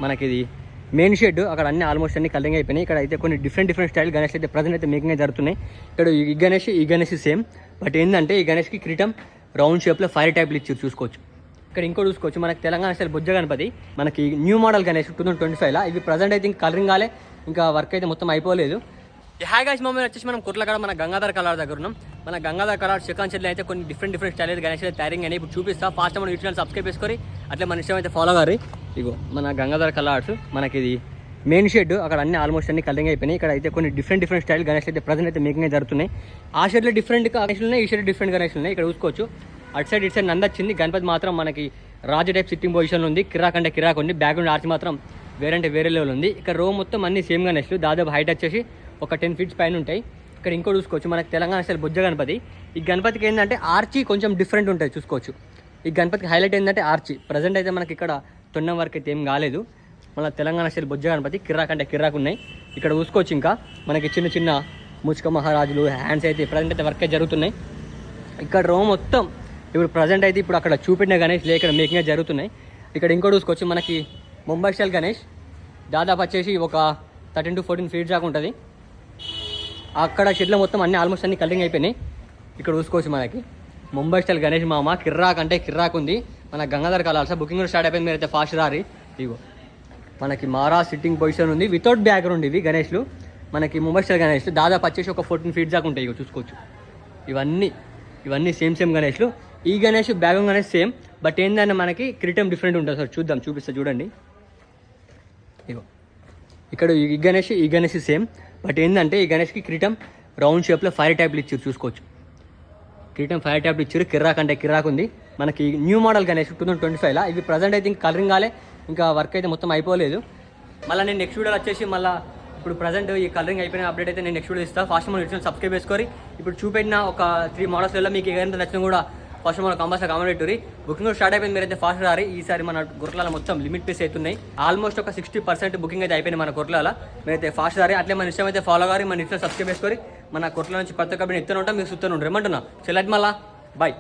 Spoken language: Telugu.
మనకి ఇది మెయిన్ షెడ్ అక్కడ అన్ని ఆల్మోస్ట్ అన్ని కలరింగ్ అయిపోయినాయి. ఇక్కడ అయితే కొన్ని డిఫరెంట్ స్టైల్ గణేష్ అయితే ప్రజెంట్ అయితే మేకింగ్ అయితే జరుగుతున్నాయి. ఇక్కడ ఈ గణేష్ సేమ్, బట్ ఏంటంటే ఈ గణేష్కి కిరీటం రౌండ్ షేప్లో ఫైర్ టైప్లు ఇచ్చి చూసుకోవచ్చు. ఇక్కడ ఇంకో చూసుకోవచ్చు, మనకి తెలంగాణ స్టైల్ బుజ్జ గణపతి, మనకి న్యూ మోడల్ గణేష్ 2025 ఇవి ప్రజెంట్ అయితే ఇంకా కలరింగ్ కాలే, ఇంకా వర్క్ అయితే మొత్తం అయిపోలేదు. హాయ్ గైస్, మమ్మల్ని వచ్చేసి మనం కుర్లకాడ మన గంగాధర్ కలర్ దగ్గర ఉన్నాం. మన గంగాధర్ కలర్ చికెన్ చెట్లు అయితే కొన్ని డిఫరెంట్ స్టైల్ అయితే గణేష్ అయితే తయారింగ్ అని ఇప్పుడు చూపిస్తా. ఫాస్ట్ మన యూట్యూబ్ సబ్స్క్రైబ్ చేసుకొని అట్లా మన ఇష్టం అయితే ఫాలో గారు. ఇగో మన గంగాధర్ కలర్స్, మనకి ఇది మెయిన్ షెడ్ అక్కడ అన్ని ఆల్మోస్ట్ అన్ని కలరింగ్ అయిపోయినాయి. ఇక్కడ అయితే కొన్ని డిఫరెంట్ స్టైల్ గణేష్ అయితే ప్రజెంట్ అయితే మేకింగ్ అయితే జరుగుతున్నాయి. ఆ షెడ్లో డిఫరెంట్ గణేష్లు ఉన్నాయి, ఈ షెడ్ డిఫరెంట్ గణేష్లు ఉన్నాయి. ఇక్కడ చూసుకోవచ్చు, అటు సైడ్ ఇటు సైడ్ నందొచ్చింది. గణపతి మాత్రం మనకి రాజు టైప్ సిట్టింగ్ పొజిషన్ ఉంది. కిరాక్ అంటే కిరాక్ ఉంది. బ్యాక్గ్రౌండ్ ఆర్చ్ మాత్రం వేరే లెవెల్ ఉంది. ఇక్కడ రో మొత్తం అన్ని సేమ్ గణేష్లు, దాదాపు హైట్ వచ్చేసి ఒక 10 feet పైన ఉంటాయి. ఇక్కడ ఇంకో చూసుకోవచ్చు, మనకి తెలంగాణ స్టైల్ బుజ్జ గణపతి. ఈ గణపతికి ఏంటంటే ఆర్చి కొంచెం డిఫరెంట్ ఉంటుంది చూసుకోవచ్చు. ఈ గణపతికి హైలైట్ ఏంటంటే ఆర్చి. ప్రజెంట్ అయితే మనకి ఇక్కడ తొండం వరకు అయితే ఏం కాలేదు. మన తెలంగాణ స్టైల్ బుజ్జ గణపతి కిరాక్ అంటే కిరాక్ ఉన్నాయి. ఇక్కడ చూసుకోవచ్చు, ఇంకా మనకి చిన్న ముచ్చుక మహారాజులు హ్యాండ్స్ అయితే ప్రజెంట్ అయితే వర్క్ అయితే జరుగుతున్నాయి. ఇక్కడ రో మొత్తం ఇప్పుడు ప్రజెంట్ అయితే ఇప్పుడు అక్కడ చూపెట్టిన గణేష్ ఇక్కడ మేకింగ్ జరుగుతున్నాయి. ఇక్కడ ఇంకో చూసుకోవచ్చు, మనకి ముంబై స్టైల్ గణేష్ దాదాపు వచ్చేసి ఒక 13 to 14 feet దాకా ఉంటుంది. అక్కడ షెడ్లో మొత్తం అన్ని ఆల్మోస్ట్ అన్ని కలరింగ్ అయిపోయినాయి. ఇక్కడ చూసుకోవచ్చు, మనకి ముంబై స్టైల్ గణేష్ మామ కిర్రాక్ అంటే కిర్రాక్ ఉంది. మన గంగాధర్ కలాల్సా బుకింగ్ కూడా స్టార్ట్ అయిపోయింది. మీరైతే ఫాస్ట్ రారి. ఇగో మనకి మారా సిట్టింగ్ పొజిషన్ ఉంది, వితౌట్ బ్యాక్గ్రౌండ్. ఇవి గణేష్లు మనకి ముంబై స్టైల్ గణేష్లు దాదాపు వచ్చేసి ఒక 14 feet దాకా ఉంటాయి. ఇగో చూసుకోవచ్చు, ఇవన్నీ సేమ్ గణేష్లు. ఈ Ganesh background Ganesh same, but ఏంటంటే మనకి కిరీటం డిఫరెంట్ ఉంటుంది. సార్ చూపిస్తా చూడండి. ఇగో ఇక్కడ ఈ గణేష్ సేమ్, బట్ ఏంటంటే ఈ గణేష్కి కిరీటం రౌండ్ షేప్లో ఫైర్ టైప్లు ఇచ్చారు చూసుకోవచ్చు. కిరీటం ఫైర్ టైప్లు ఇచ్చారు. కిరాక్ అంటే కిరాక్ ఉంది. మనకి న్యూ మోడల్ గణేష్ 2025 ఇవి ప్రజెంట్ అయితే ఇంకా కలరింగ్ కాలే, ఇంకా వర్క్ అయితే మొత్తం అయిపోలేదు. మళ్ళీ నేను నెక్స్ట్ వీడియోలో వచ్చేసి మళ్ళీ ఇప్పుడు ప్రజెంట్ ఈ కలరింగ్ అయిపోయిన అప్డేట్ అయితే నేను నెక్స్ట్ వీడియో ఇస్తాను. ఫస్ట్ మన యూట్యూబ్ సబ్స్క్రైబ్ చేసుకొని ఇప్పుడు చూపెట్టిన ఒక 3 మోడల్స్లో మీకు ఏదైనా నచ్చినా కూడా ఫస్ట్ మన కంపల్సరీ కామెంట్ పెట్టుర్రి. బుకింగ్ కూడా స్టార్ట్ అయిపోయింది. మీరైతే ఫాస్ట్ రారి. ఈసారి మన గుర్రాల మొత్తం లిమిట్ పీస్ అవుతున్నాయి. ఆల్మోస్ట్ ఒక 60% బుకింగ్ అయితే అయిపోయింది మన గుర్రాల. మీరైతే ఫాస్ట్ రారి. అట్లే మన ఇష్టం అయితే ఫాలో గారి, మన ఇష్టం సబ్స్క్రైబ్ చేసుకొని మన గుర్రాల నుంచి ప్రతి ఒక్క ఎత్తున ఉంటాం, మీకు సుత్తను ఉంటారు. ఏమంటున్నా చెల్లటి మళ్ళా బాయ్.